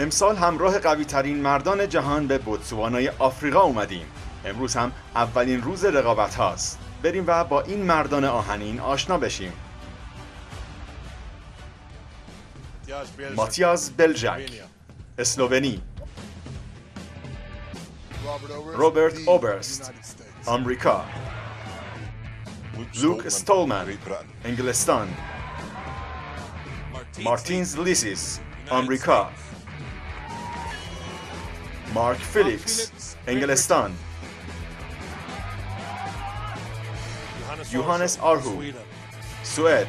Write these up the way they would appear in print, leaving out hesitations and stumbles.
امسال همراه قوی ترین مردان جهان به بوتسوانای آفریقا اومدیم. امروز هم اولین روز رقابت هاست. بریم و با این مردان آهنین آشنا بشیم. ماتیاس بلژاک، اسلوونی. روبرت اوبرست، آمریکا. لوک استولمن، انگلستان. مارتینز لیسیس، آمریکا. مارک فیلیکس، انگلستان. یوهانس آرهو، سوئد.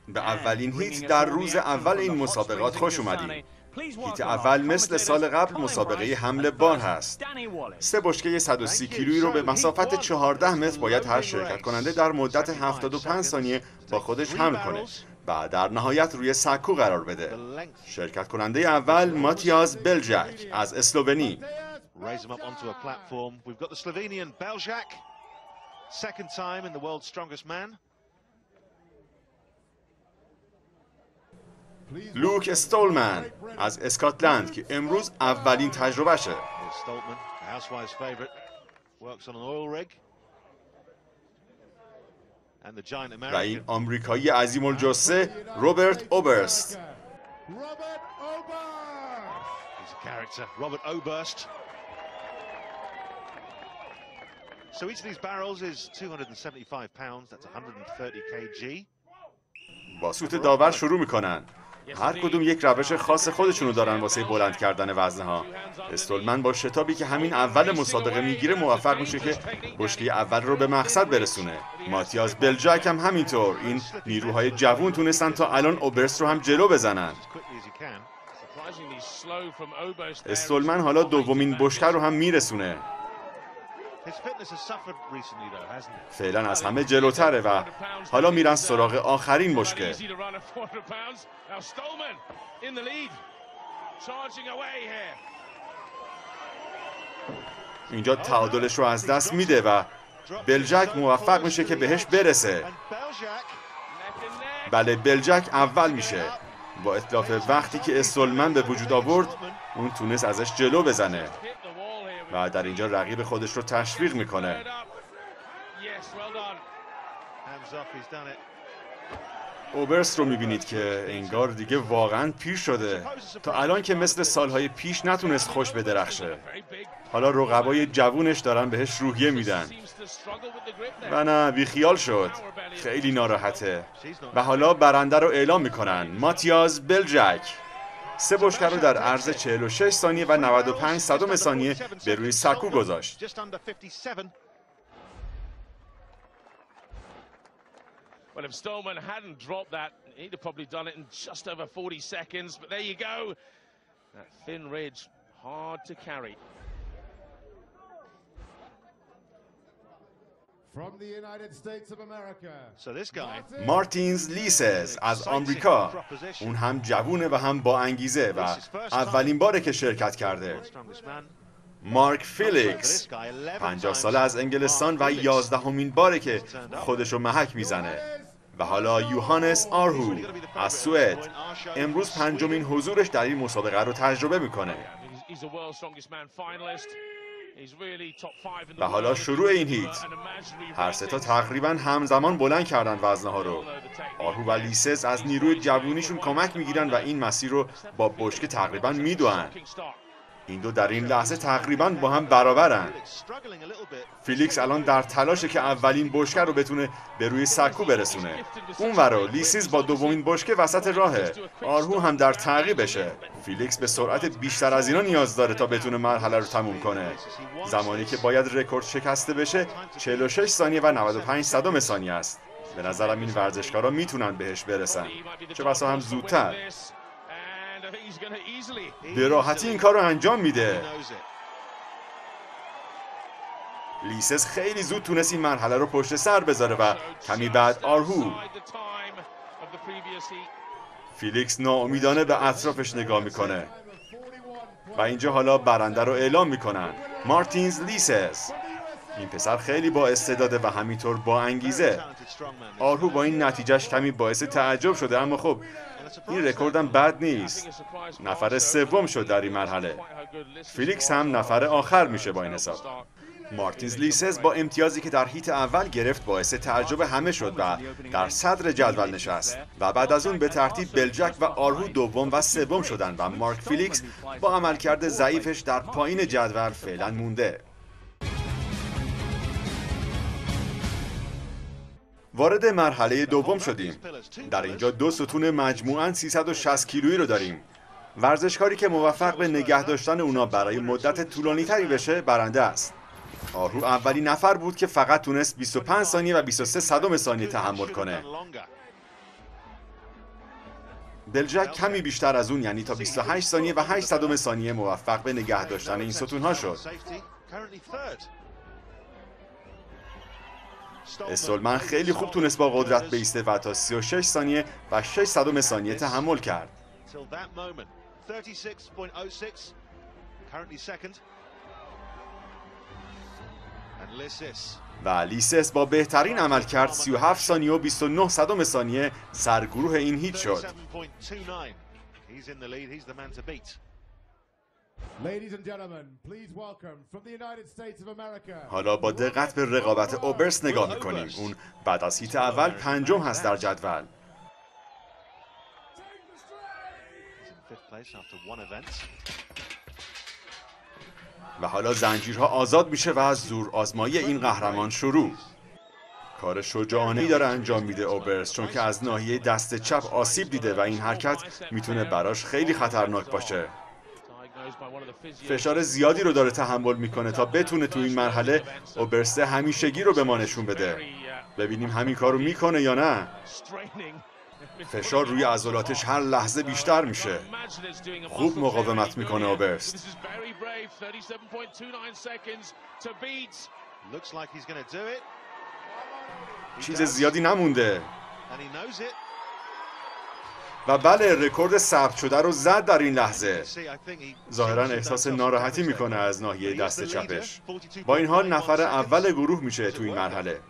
به اولین هیت در روز اول این مسابقات خوش اومدیم. هیت اول مثل سال قبل مسابقه حمل بار هست. 3 بشکه 130 کیلویی رو به مسافت 14 متر باید هر شرکت کننده در مدت 75 ثانیه با خودش حمل کنه و در نهایت روی سکو قرار بده. شرکت کننده اول ماتیاس بلژاک از اسلوونی. لوک استولمن از اسکاتلند که امروز اولین تجربهشه. و این آمریکایی عظیم الجثه روبرت اوبرست. So each of these barrels is 275 pounds, that's 130 kg. با سوت داور شروع میکنن. هر کدوم یک روش خاص خودشونو دارن واسه بلند کردن وزنها. استولمن با شتابی که همین اول مسابقه میگیره موفق میشه که بشکه اول رو به مقصد برسونه. ماتیاس بلژاک هم همینطور. این نیروهای جوون تونستن تا الان اوبرست رو هم جلو بزنن. استولمن حالا دومین بشکه رو هم میرسونه. فعلا از همه جلوتره و حالا میرن سراغ آخرین بشکه. اینجا تعادلش رو از دست میده و بلژاک موفق میشه که بهش برسه. بله، بلژاک اول میشه. با اتلاف وقتی که استولمن به وجود آورد اون تونست ازش جلو بزنه و در اینجا رقیب خودش رو تشویق میکنه. اوبرست رو میبینید که انگار دیگه واقعا پیر شده. تا الان که مثل سالهای پیش نتونست خوش بدرخشه. حالا رقبای جوونش دارن بهش روحیه میدن. و نه، بیخیال شد. خیلی ناراحته. و حالا برنده رو اعلام میکنن. ماتیاس بلژاک 3 بشکه رو در عرض 46 ثانیه و 95 صدم ثانیه به روی سکو گذاشت. Well, if Stolman hadn't dropped that, he'd have probably done it in just over 40 seconds. But there you go. That thin ridge, hard to carry. From the United States of America. So this guy, مارتینز لیسز از آمریکا. اون هم جوونه و هم با انگیزه و اولین باره که شرکت کرده. مارک فیلیکس 50 ساله از انگلستان و 11مین باره که خودشو محک میزنه. و حالا یوهانس آرهو از سوئد امروز 5مین حضورش در این مسابقه رو تجربه میکنه. و حالا شروع این هیت. هر سه تا تقریبا همزمان بلند کردن وزنها رو. آرهو و لیسز از نیروی جوونیشون کمک میگیرن و این مسیر رو با بشکه تقریبا میدوئن. این دو در این لحظه تقریبا با هم برابرن. فیلیکس الان در تلاشه که اولین بشکه رو بتونه به روی سکو برسونه. اونورا لیسیز با دومین بشکه وسط راهه. آرهو هم در تعقیبشه. فیلیکس به سرعت بیشتر از اینا نیاز داره تا بتونه مرحله رو تموم کنه. زمانی که باید رکورد شکسته بشه 46 ثانیه و 95 صدم ثانیه است. به نظرم این ورزشکارا میتونن بهش برسن. چه بسا هم زودتر. به راحتی این کار رو انجام میده. لیسز خیلی زود تونست این مرحله رو پشت سر بذاره و کمی بعد آرهو. فیلیکس ناامیدانه به اطرافش نگاه میکنه و اینجا حالا برنده رو اعلام میکنن. مارتینز لیسز این پسر خیلی با استعداده و همینطور با انگیزه. آرهو با این نتیجهش کمی باعث تعجب شده، اما خب این رکوردم بد نیست. نفر سوم شد در این مرحله. فیلیکس هم نفر آخر میشه با این حساب. مارتینز لیسز با امتیازی که در هیت اول گرفت باعث تعجب همه شد و در صدر جدول نشست و بعد از اون به ترتیب بلجک و آرهو دوم و سوم شدند و مارک فیلیکس با عملکرد ضعیفش در پایین جدول فعلا مونده. وارد مرحله دوم شدیم. در اینجا دو ستون مجموعاً 360 کیلویی رو داریم. ورزشکاری که موفق به نگه داشتن اونا برای مدت طولانی‌تری بشه برنده است. آرهو اولین نفر بود که فقط تونست 25 ثانیه و 23 صدم ثانیه تحمل کنه. بلجک کمی بیشتر از اون، یعنی تا 28 ثانیه و 8 صدم ثانیه موفق به نگه داشتن این ستون‌ها شد. استولمن خیلی خوب تونست با قدرت بایسته و تا 36 ثانیه و 6 صدم ثانیه تحمل کرد. و لیسس با بهترین عمل کرد 37 ثانیه و 29 صدم ثانیه سرگروه این هیت شد. حالا با دقت به رقابت اوبرس نگاه میکنیم. اون بعد از هیت اول پنجم هست در جدول. و حالا زنجیرها آزاد میشه و از زور آزمایی این قهرمان شروع. کار شجاعانه‌ای داره انجام میده اوبرس، چون که از ناحیه دست چپ آسیب دیده و این حرکت میتونه براش خیلی خطرناک باشه. فشار زیادی رو داره تحمل میکنه تا بتونه تو این مرحله اوبرس همیشگی رو به ما نشون بده. ببینیم همین کارو میکنه یا نه. فشار روی عضلاتش هر لحظه بیشتر میشه. خوب مقاومت میکنه اوبرست. چیز زیادی نمونده. و بله، رکورد ثبت شده رو زد در این لحظه. ظاهرا احساس ناراحتی میکنه از ناحیه دست چپش. با این حال نفر اول گروه میشه تو این مرحله.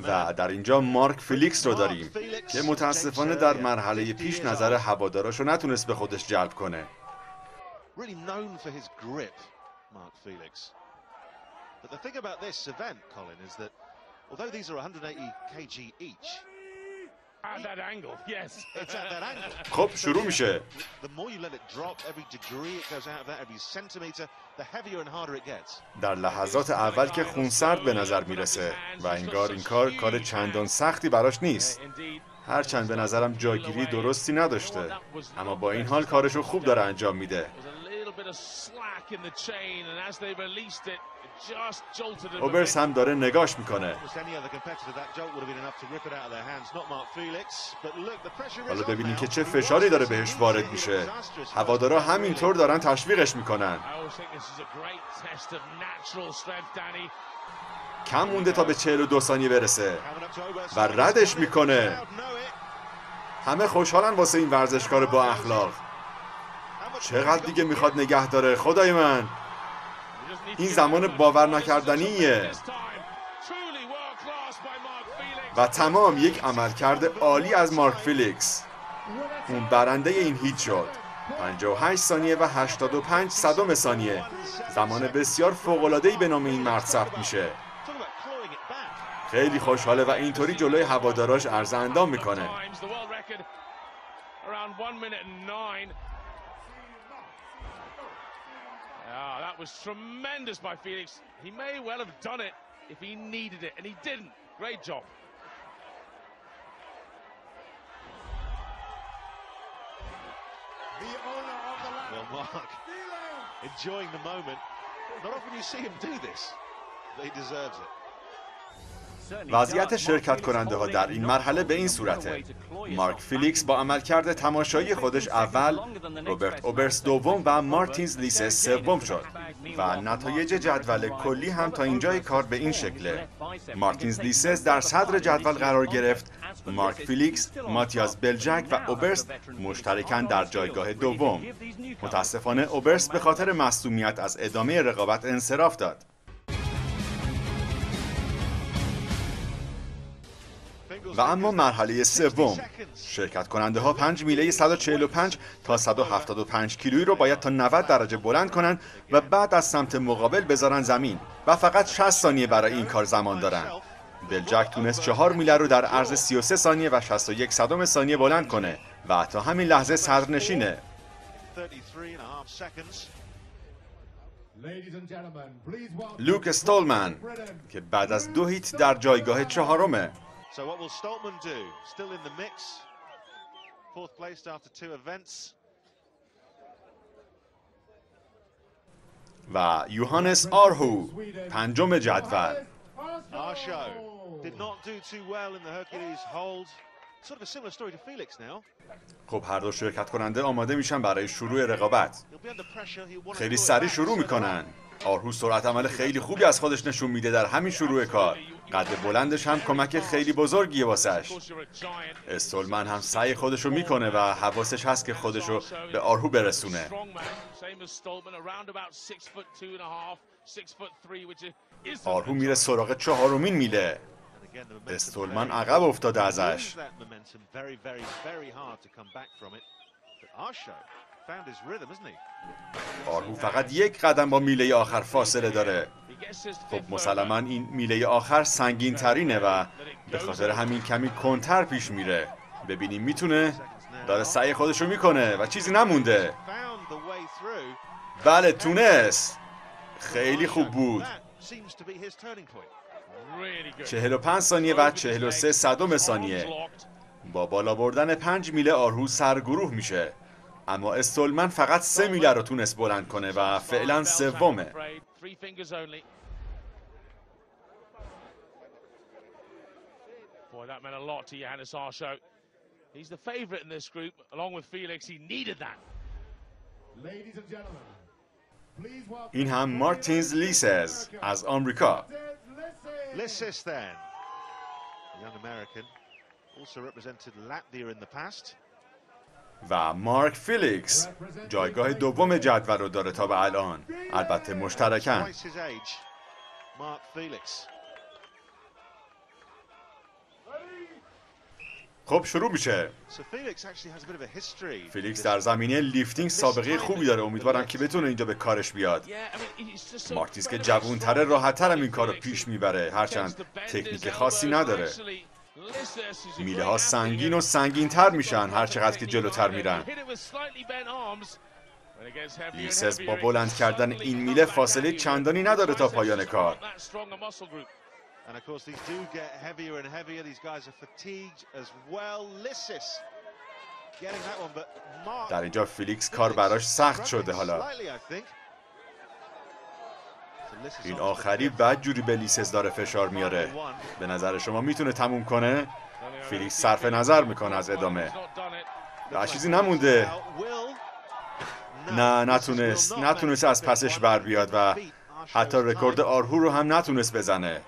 و در اینجا مارک فیلیکس رو داریم که متاسفانه در مرحله پیش نظر هواداراشو نتونست به خودش جلب کنه. خب شروع میشه. در لحظات اول که خونسرد به نظر میرسه و انگار این کار چندان سختی براش نیست. هرچند به نظرم جاگیری درستی نداشته، اما با این حال کارشو خوب داره انجام میده. اوبرس هم داره نگاش میکنه. حالا ببینید که چه فشاری داره بهش وارد میشه. هوادارا همینطور دارن تشویقش میکنن. کم مونده تا به 42 ثانیه برسه و ردش میکنه. همه خوشحالن واسه این ورزشکار با اخلاق. چقدر دیگه میخواد نگه داره؟ خدای من، این زمان باور نکردنیه. و تمام یک عملکرد عالی از مارک فیلیکس. اون برنده این هیت شد. 58 ثانیه و 85 صدم ثانیه. زمان بسیار فوق‌العاده‌ای به نام این مرد ثبت میشه. خیلی خوشحاله و اینطوری جلوی هواداراش عرض اندام میکنه. That was tremendous by Felix. He may well have done it if he needed it, and he didn't. Great job. The owner of the land. Well, Mark, enjoying the moment. Not often you see him do this, but he deserves it. وضعیت شرکت کننده ها در این مرحله به این صورته: مارک فیلیکس با عملکرد تماشایی خودش اول، روبرت اوبرس دوم و مارتینز لیسس سوم شد و نتایج جدول کلی هم تا اینجای کار به این شکله. مارتینز لیسز در صدر جدول قرار گرفت. مارک فیلیکس، ماتیاس بلجک و اوبرست مشترکاً در جایگاه دوم. متاسفانه اوبرست به خاطر مصدومیت از ادامه رقابت انصراف داد. و اما مرحله سوم، شرکت کننده ها 5 میله 145 تا 175 کیلویی رو باید تا 90 درجه بلند کنن و بعد از سمت مقابل بذارن زمین و فقط 60 ثانیه برای این کار زمان دارن. بلجک تونست 4 میله رو در عرض 33 ثانیه و 61 صدم ثانیه بلند کنه و تا همین لحظه صدرنشینه. لوک استولمن که بعد از 2 هیت در جایگاه چهارمه. So what will Stoltman do? Still in the mix. Fourth placed after 2 events. و یوهانس آرهو پنجم جدول. Arsho did not do too well in the Hercules hold. Sort of a similar story to Felix now. خب هر دو شرکت کننده آماده میشن برای شروع رقابت. He'll be under pressure. He'll want to خیلی سریع شروع میکنن. آرهو سرعت عمل خیلی خوبی از خودش نشون میده در همین شروع کار. قد بلندش هم کمک خیلی بزرگیه واسش. استولمن هم سعی خودشو میکنه و حواسش هست که خودشو به آرهو برسونه. آرهو میره سراغ 4مین میله. استولمن عقب افتاده ازش. آرهو فقط 1 قدم با میله آخر فاصله داره. خب مسلماً این میله آخر سنگین ترینه و به خاطر همین کمی کنتر پیش میره. ببینیم میتونه؟ داره سعی خودشو میکنه و چیزی نمونده. بله تونست. خیلی خوب بود. 45 ثانیه و 43 صدم ثانیه. با بالا بردن 5 میله آرهو سرگروه میشه. اما استولمن فقط 3 میله رو تونست بلند کنه و فعلا سومه. Boy, that meant a lot to Johannes Arsho. He's the favorite in this group, along with Felix. He needed that. Ladies and gentlemen, please welcome این هم مارتینز لیسز از آمریکا. Lissis then, a young American, also represented Latvia in the past. و مارک فیلیکس جایگاه دوم جدول رو داره تا به الان، البته مشترکاً. Twice his age, Mark Felix. خب شروع میشه. So Felix actually has a bit of a history. فیلیکس در زمینه لیفتینگ سابقه خوبی داره. امیدوارم که بتونه اینجا به کارش بیاد. مارتینز که جوون‌تره راحت‌تر این کارو پیش میبره، هرچند تکنیک خاصی نداره. میله ها سنگین و سنگین تر میشن هر چقدر که جلوتر میرن. لیسز با بلند کردن این میله فاصله چندانی نداره تا پایان کار. And of course these do get heavier and heavier. These guys are fatigued as well. Lissis getting that one, but Mark در اینجا فیلیکس کار براش سخت شده. حالا این آخری بد جوری به لیسز داره فشار میاره. به نظر شما میتونه تموم کنه؟ فیلیکس صرف نظر میکنه از ادامه. در چیزی نمونده. نه نتونست از پسش بر بیاد و حتی رکورد آرهو رو هم نتونست بزنه.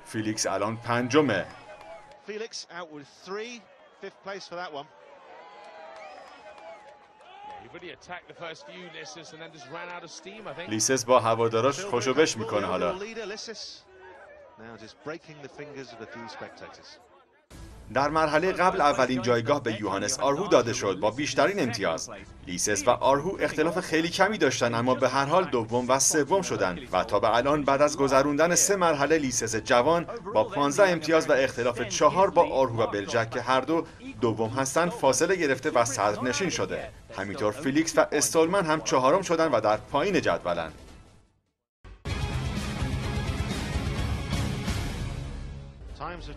فیلیکس الان پنجمه. لیسز با هواداراش خوشوبش میکنه. حالا در مرحله قبل اولین جایگاه به یوهانس آرهو داده شد با بیشترین امتیاز. لیسز و آرهو اختلاف خیلی کمی داشتن، اما به هر حال دوم و سوم شدن و تا به الان بعد از گذروندن 3 مرحله لیسز جوان با 15 امتیاز و اختلاف 4 با آرهو و بلجک که هر دو دوم هستن فاصله گرفته و صدرنشین شده. همینطور فیلیکس و استولمن هم چهارم شدن و در پایین جدولن.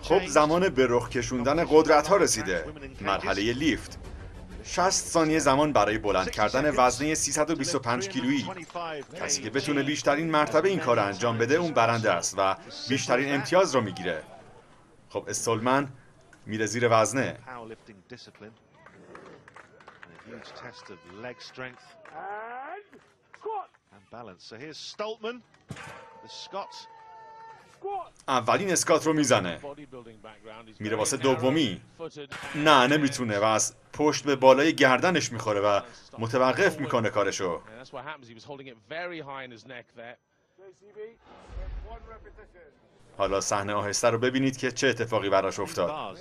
خب زمان به رخ کشوندن قدرت ها رسیده. مرحله لیفت. 60 ثانیه زمان برای بلند کردن وزنه 325 کیلویی. کسی که بتونه بیشترین مرتبه این کار انجام بده اون برنده است و بیشترین امتیاز رو میگیره. خب استولمن میره زیر وزنه. اولین اسکات رو میزنه. میره واسه دومی. نه نمیتونه و از پشت به بالای گردنش میخوره و متوقف میکنه کارشو. حالا صحنه آهسته رو ببینید که چه اتفاقی براش افتاد.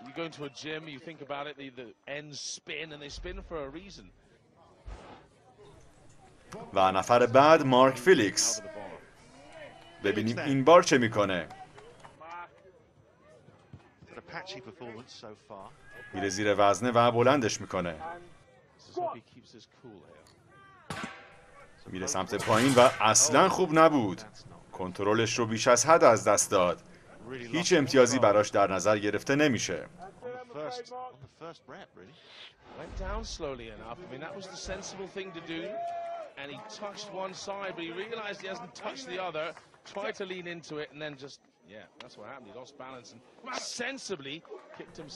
You go into a gym, you think about it, the ends spin and they spin for a reason. و نفر بعد مارک فیلیکس. ببینیم این بار چه میکنه. میره زیر وزنه و بلندش میکنه. میره سمت پایین و اصلا خوب نبود. کنترلش رو بیش از حد از دست داد. هیچ امتیازی براش در نظر گرفته نمیشه.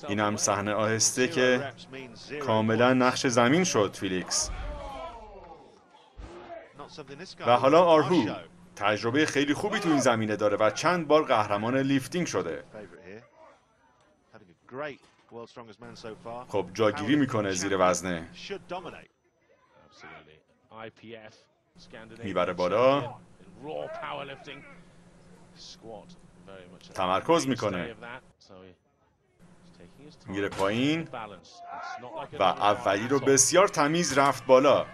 این هم صحنه آهسته که کاملا نقش زمین شد فیلیکس. و حالا آرهو تجربه خیلی خوبی تو این زمینه داره و چند بار قهرمان لیفتینگ شده. خب جاگیری میکنه زیر وزنه. میبره بالا. تمرکز میکنه. میره پایین و اولی رو بسیار تمیز رفت بالا.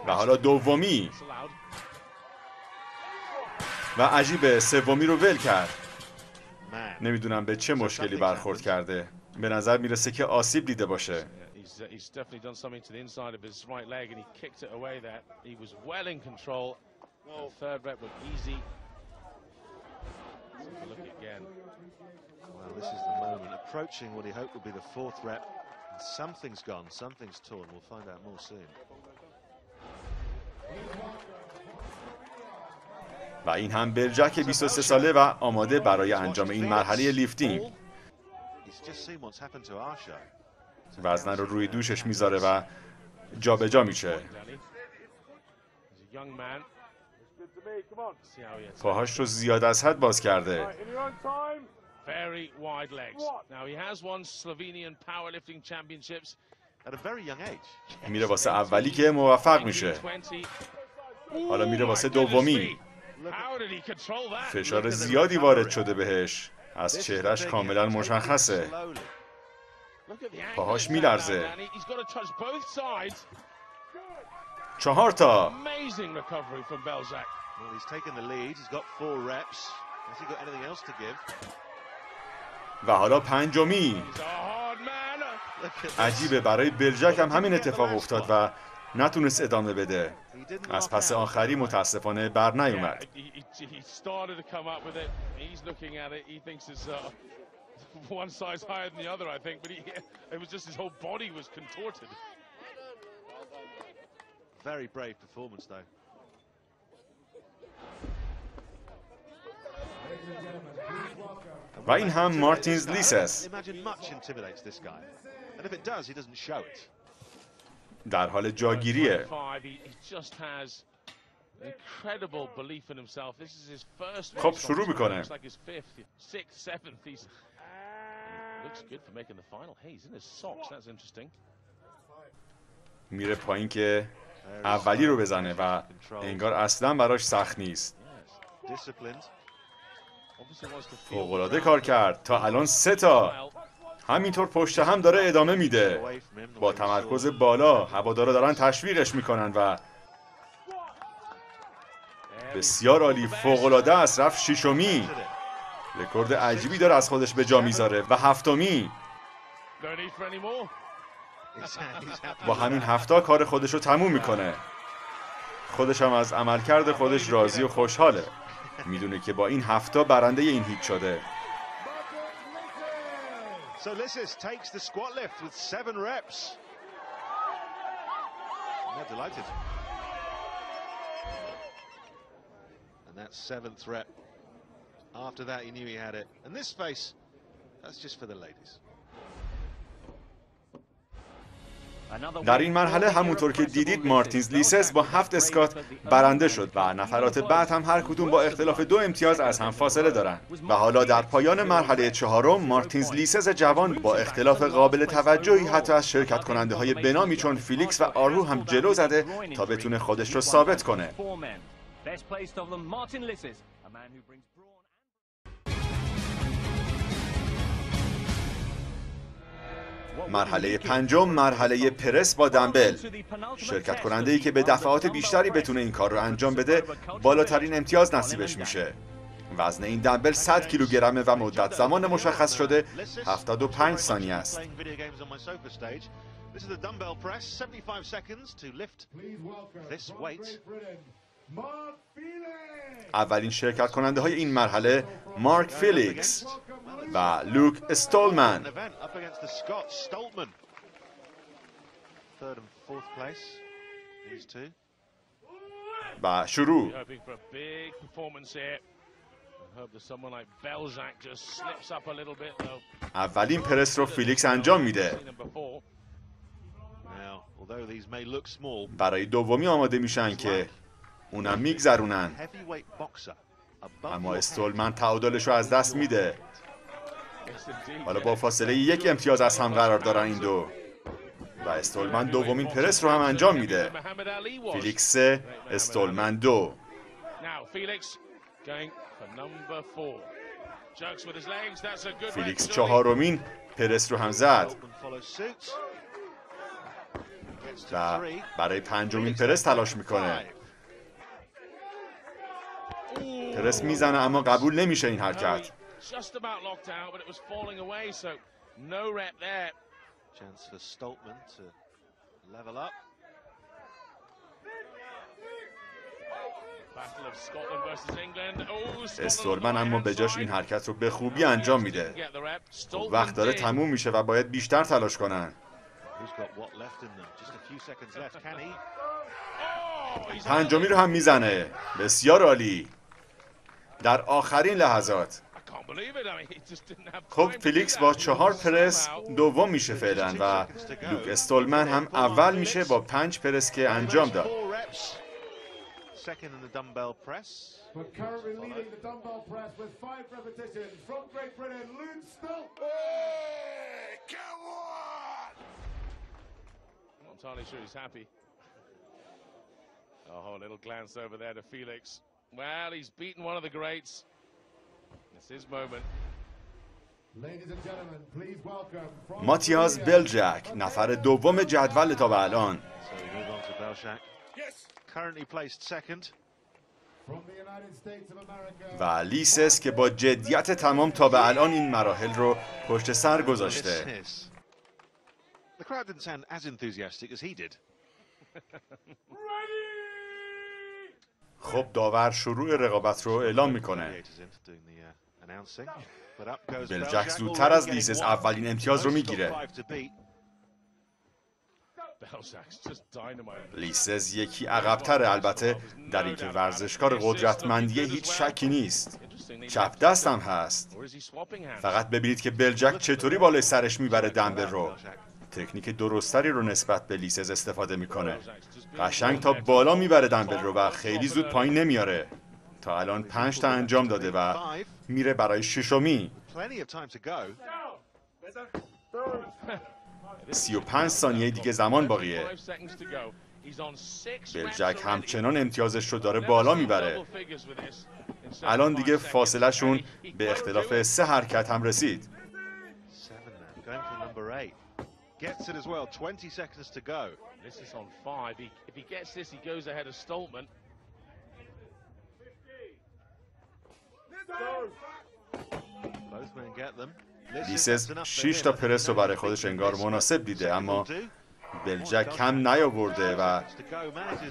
و حالا دومی. و عجیبه سومی رو ول کرد. نمیدونم به چه مشکلی برخورد کرده. به نظر میرسه که آسیب دیده باشه. و این هم بلژک 23 ساله و آماده برای انجام این مرحله لیفتینگ. وزنه رو روی دوشش میذاره و جابجا میشه. پاهاش رو زیاد از حد باز کرده. میره واسه اولی که موفق میشه. حالا میره واسه دومی. فشار زیادی وارد شده بهش. از چهرهش کاملا مشخصه. پاهاش میلرزه. 4 تا. و حالا پنجمی. عجیبه برای بلژک هم همین اتفاق افتاد و نتونست ادامه بده. از پس آخری متاسفانه بر نیومد. و این هم مارتینز لیسس. در حال جاگیریه. خب شروع میکنه. میره پایین که اولی رو بزنه و انگار اصلا براش سخت نیست. فوق‌العاده کار کرد. تا الان 3 تا. همینطور پشت هم داره ادامه میده. با تمرکز بالا هوادارا دارن تشویقش میکنن و بسیار عالی. فوق‌العاده است. رفت 6می. رکورد عجیبی داره از خودش به جا میذاره. و 7می. با همین 7 کار خودش رو تموم میکنه. خودش هم از عملکرد خودش راضی و خوشحاله. میدونه که با این 7 برنده این هیچ شده. So Lissis takes the squat lift with 7 reps. They're delighted. And that 7th rep. After that, he knew he had it. And this face, that's just for the ladies. در این مرحله همونطور که دیدید مارتینز لیسز با 7 اسکات برنده شد و نفرات بعد هم هر کدوم با اختلاف 2 امتیاز از هم فاصله دارن. و حالا در پایان مرحله چهارم مارتینز لیسز جوان با اختلاف قابل توجهی حتی از شرکت کننده های بنامی چون فیلیکس و آرهو هم جلو زده تا بتونه خودش رو ثابت کنه. مرحله پنجم مرحله پرس با دمبل. شرکت کننده ای که به دفعات بیشتری بتونه این کار رو انجام بده بالاترین امتیاز نصیبش میشه. وزن این دمبل 100 کیلوگرمه و مدت زمان مشخص شده 75 ثانیه است. اولین شرکت کننده های این مرحله مارک فیلیکس و لوک استولمن. و شروع. اولین پرس رو فیلیکس انجام میده. برای دومی آماده میشن که اونم میگذرونن، اما استولمن تعادلش رو از دست میده. حالا با فاصله 1 امتیاز از هم قرار دارن این دو و استولمن دومین پرس رو هم انجام میده. فیلیکس 3 استولمن 2. فیلیکس چهارمین پرس رو هم زد و برای پنجمین پرس تلاش میکنه. پرس میزنه اما قبول نمیشه این حرکت. استولمن اما به جاش این حرکت رو به خوبی انجام میده. وقت داره تموم میشه و باید بیشتر تلاش کنن. پنجمی رو هم میزنه. بسیار عالی. در آخرین لحظات. خب فیلیکس با 4 پرس دوم میشه فعلا و لوک استولمن هم اول میشه با 5 پرس که انجام داد. Oh, a little glance over there to Felix. Well, he's beaten one of the greats. It's his moment. Ladies and gentlemen, please welcome ماتیاس بلجک، نفر دوم جدول تا به الان. و لیسس که با جدیت تمام تا به الان این مراحل رو پشت سر گذاشته. The crowd didn't sound as enthusiastic as he did. خب داور شروع رقابت رو اعلام میکنه. بلجک زودتر از لیسز اولین امتیاز رو میگیره. لیسز یکی عقب‌تره، البته در اینکه ورزشکار قدرتمندیه هیچ شکی نیست. چپ دست هم هست. فقط ببینید که بلجک چطوری بالای سرش میبره دمبل رو. تکنیک درستری رو نسبت به لیسز استفاده میکنه. قشنگ تا بالا میبره دمبل رو و خیلی زود پایین نمیاره. تا الان 5 تا انجام داده و میره برای ششمی. 35 ثانیه دیگه زمان باقیه. بلجک همچنان امتیازش رو داره بالا میبره. الان دیگه فاصله شون به اختلاف 3 حرکت هم رسید. Gets it as well. 20 seconds to go. This is on 5. If he gets this, he goes ahead of Stoltman. Both men get them. لیسز 6 تا پرس رو برای خودش انگار مناسب دیده، اما بلجک کم نیاورده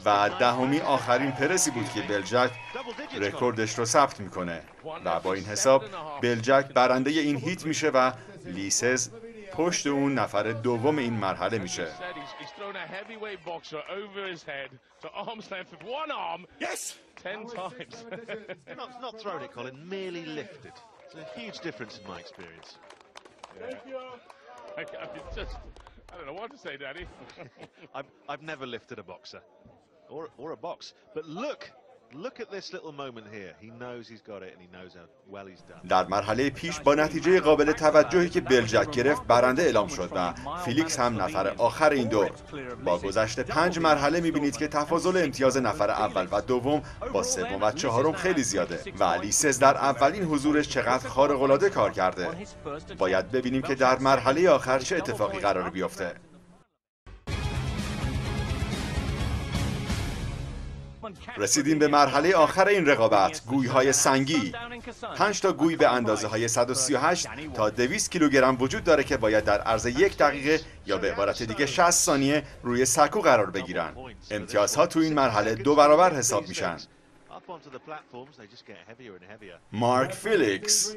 و دهمی آخرین پرسی بود که بلجک رکوردش رو ثبت میکنه و با این حساب بلجک برنده این هیت میشه و لیسز پشت اون نفر دوم این مرحله میشه. don't know what to say, Daddy. I've never lifted a boxer or a box, but look at this little moment here. He knows he's got it and he knows how well he's done. در مرحله پیش با نتیجه قابل توجهی که بلژاک گرفت برنده اعلام شد و فیلیکس هم نفر آخر این دور. با گذشت 5 مرحله می‌بینید که تفاضل امتیاز نفر اول و دوم با سوم و چهارم خیلی زیاده و لیسز در اولین حضورش چقدر خارق‌العاده کار کرده. باید ببینیم که در مرحله آخر چه اتفاقی قرار بیفته. رسیدیم به مرحله آخر این رقابت، گوی‌های سنگی. 5 تا گوی به اندازه‌های 138 تا 200 کیلوگرم وجود داره که باید در عرض 1 دقیقه یا به عبارت دیگه 60 ثانیه روی سکو قرار بگیرن. امتیازها تو این مرحله 2 برابر حساب میشن. مارک فیلیکس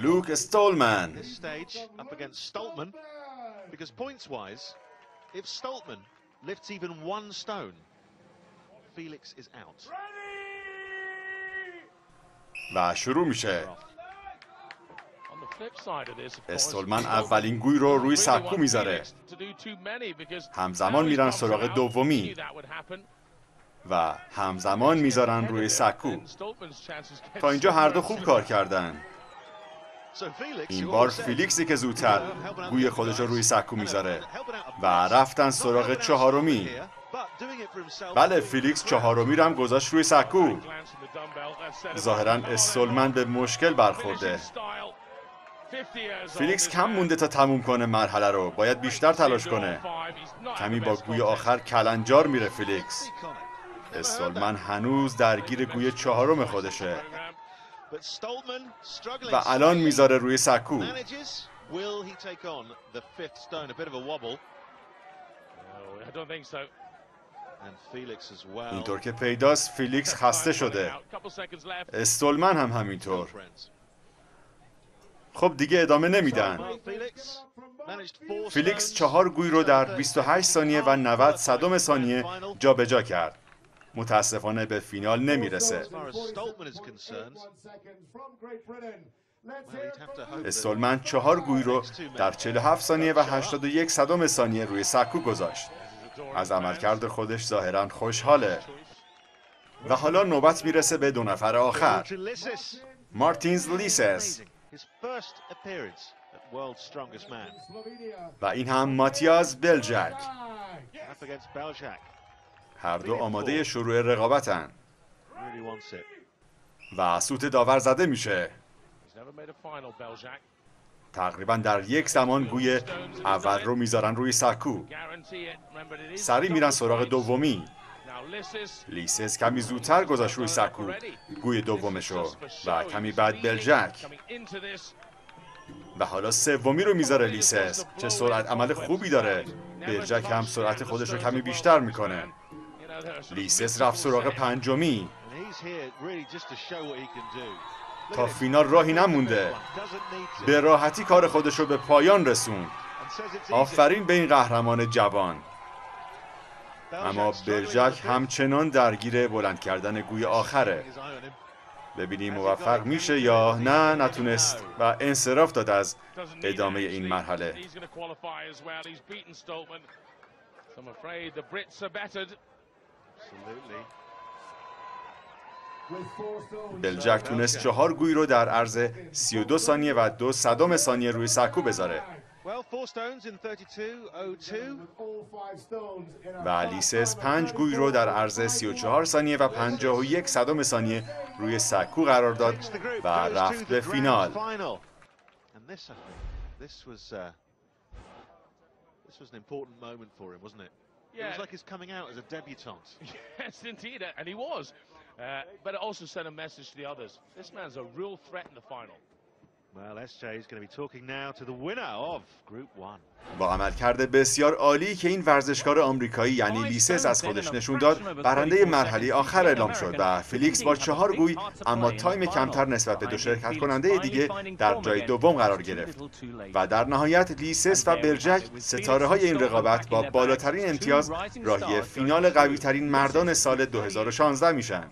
لوک استولمن. Because points-wise, if Stoltman lifts even 1 stone, Felix is out. و شروع میشه. استولمن اولین گوی رو روی سکو میذاره. همزمان میرن سراغ دومی و همزمان میذارن روی سکو. تا اینجا هر دو خوب کار کردن. این بار فیلیکسی که زودتر گوی خودش رو روی سکو میذاره و رفتن سراغ چهارمی. بله، فیلیکس چهارمی رو هم گذاشت روی سکو. ظاهراً استولمن به مشکل برخورده. فیلیکس کم مونده تا تموم کنه مرحله رو. باید بیشتر تلاش کنه. کمی با گوی آخر کلنجار میره فیلیکس. استولمن هنوز درگیر گوی چهارم خودشه و الان میذاره روی سکو. اینطور که پیداست فیلیکس خسته شده. استولمن هم همینطور. خب دیگه ادامه نمیدن. فیلیکس 4 گوی رو در 28 ثانیه و 90 صدم ثانیه جابجا کرد. متاسفانه به فینال نمیرسه. استولمن 4 گوی رو در 47 ثانیه و 81 صدم ثانیه روی سکو گذاشت. از عملکرد خودش ظاهراً خوشحاله. و حالا نوبت میرسه به 2 نفر آخر. مارتینز لیسس و این هم ماتیاز بلژاک. هر دو آماده شروع رقابتن و سوت داور زده میشه. تقریبا در یک زمان گوی اول رو میذارن روی سکو. سریع میرن سراغ دومی. لیسس کمی زودتر گذاشت روی سکو گوی دومشو و کمی بعد بلژاک. و حالا سومی رو میذاره لیسس. چه سرعت عمل خوبی داره. بلژاک هم سرعت خودش رو کمی بیشتر میکنه. لیسس رفت سراغ پنجمی. تا فینال راهی نمونده. به راحتی کار خودش رو به پایان رسون. آفرین به این قهرمان جوان. اما بلژاک همچنان درگیر بلند کردن گوی آخره. ببینیم موفق میشه یا نه. نتونست و انصراف داد از ادامه این مرحله. بلژاک تونست 4 گوی رو در عرض 32 ثانیه و 2 صدم ثانیه روی سکو بذاره. و لیسس 5 گوی رو در عرض 34 ثانیه و 51 صدم ثانیه روی سکو قرار داد و رفت به فینال. It was like he's coming out as a debutant. Yes, indeed, and he was. But it also sent a message to the others. This man's a real threat in the final. Well, SJ is going to be talking now to the winner of Group 1. با عملکرد بسیار عالی که این ورزشکار آمریکایی یعنی لیسس از خودش نشون داد، برنده مرحله آخر اعلام شد و فیلیکس با 4 گوی اما تایم کمتر نسبت به 2 شرکت کننده دیگه در جای دوم قرار گرفت. و در نهایت لیسس و بلژاک ستاره‌های این رقابت با بالاترین امتیاز راهی فینال قوی‌ترین مردان سال 2016 میشن.